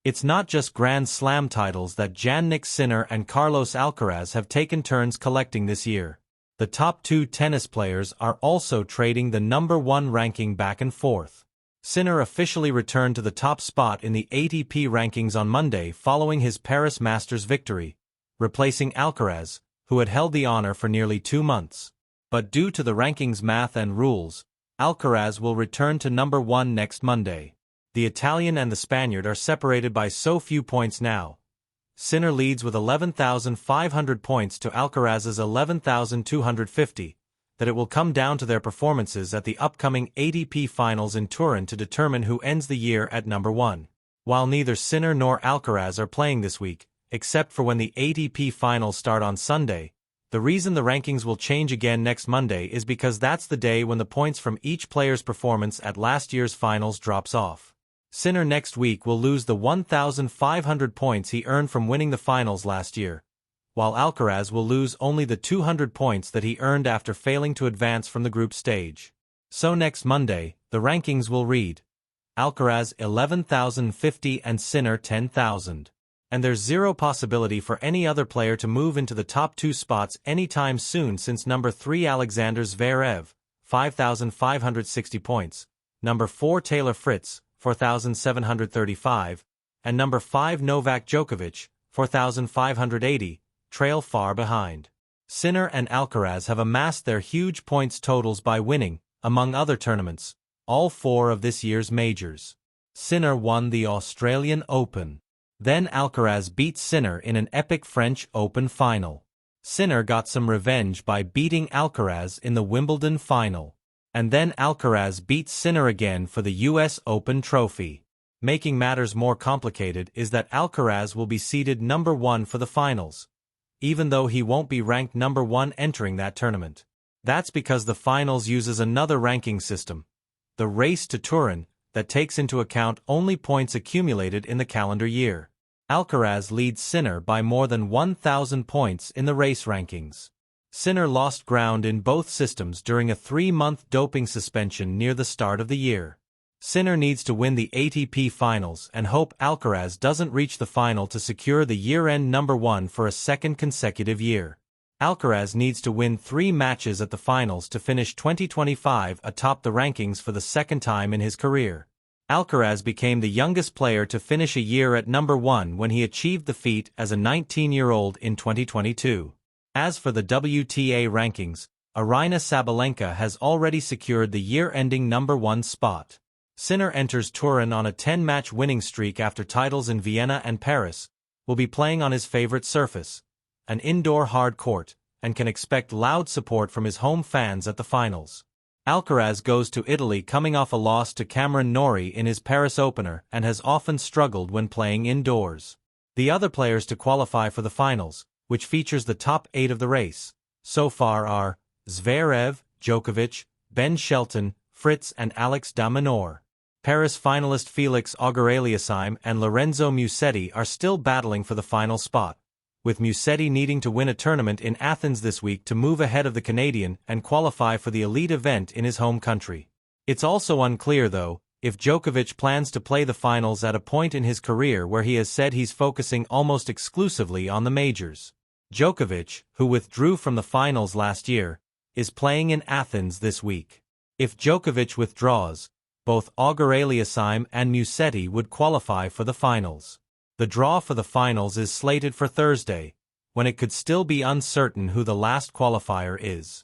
It's not just Grand Slam titles that Jannik Sinner and Carlos Alcaraz have taken turns collecting this year. The top two tennis players are also trading the #1 ranking back and forth. Sinner officially returned to the top spot in the ATP rankings on Monday following his Paris Masters victory, replacing Alcaraz, who had held the honor for nearly 2 months. But due to the rankings math and rules, Alcaraz will return to #1 next Monday. The Italian and the Spaniard are separated by so few points now. Sinner leads with 11,500 points to Alcaraz's 11,250, that it will come down to their performances at the upcoming ATP Finals in Turin to determine who ends the year at #1. While neither Sinner nor Alcaraz are playing this week, except for when the ATP Finals start on Sunday, the reason the rankings will change again next Monday is because that's the day when the points from each player's performance at last year's finals drops off. Sinner next week will lose the 1,500 points he earned from winning the finals last year, while Alcaraz will lose only the 200 points that he earned after failing to advance from the group stage. So next Monday, the rankings will read: Alcaraz 11,050 and Sinner 10,000. And there's zero possibility for any other player to move into the top 2 spots anytime soon since #3 Alexander Zverev, 5,560 points, #4 Taylor Fritz, 4,735, and #5 Novak Djokovic, 4,580, trail far behind. Sinner and Alcaraz have amassed their huge points totals by winning, among other tournaments, all 4 of this year's majors. Sinner won the Australian Open. Then Alcaraz beat Sinner in an epic French Open final. Sinner got some revenge by beating Alcaraz in the Wimbledon final. And then Alcaraz beat Sinner again for the US Open trophy. Making matters more complicated is that Alcaraz will be seeded #1 for the finals, even though he won't be ranked #1 entering that tournament. That's because the finals uses another ranking system, the race to Turin, that takes into account only points accumulated in the calendar year. Alcaraz leads Sinner by more than 1,000 points in the race rankings. Sinner lost ground in both systems during a 3-month doping suspension near the start of the year. Sinner needs to win the ATP Finals and hope Alcaraz doesn't reach the final to secure the year-end #1 for a second consecutive year. Alcaraz needs to win 3 matches at the finals to finish 2025 atop the rankings for the second time in his career. Alcaraz became the youngest player to finish a year at #1 when he achieved the feat as a 19-year-old in 2022. As for the WTA rankings, Aryna Sabalenka has already secured the year-ending #1 spot. Sinner enters Turin on a 10-match winning streak after titles in Vienna and Paris, will be playing on his favorite surface, an indoor hard court, and can expect loud support from his home fans at the finals. Alcaraz goes to Italy coming off a loss to Cameron Norrie in his Paris opener and has often struggled when playing indoors. The other players to qualify for the finals, which features the top 8 of the race, so far are Zverev, Djokovic, Ben Shelton, Fritz and Alex de Minaur. Paris finalist Felix Auger-Aliassime and Lorenzo Musetti are still battling for the final spot, with Musetti needing to win a tournament in Athens this week to move ahead of the Canadian and qualify for the elite event in his home country. It's also unclear, though, if Djokovic plans to play the finals at a point in his career where he has said he's focusing almost exclusively on the majors. Djokovic, who withdrew from the finals last year, is playing in Athens this week. If Djokovic withdraws, both Auger-Aliassime and Musetti would qualify for the finals. The draw for the finals is slated for Thursday, when it could still be uncertain who the last qualifier is.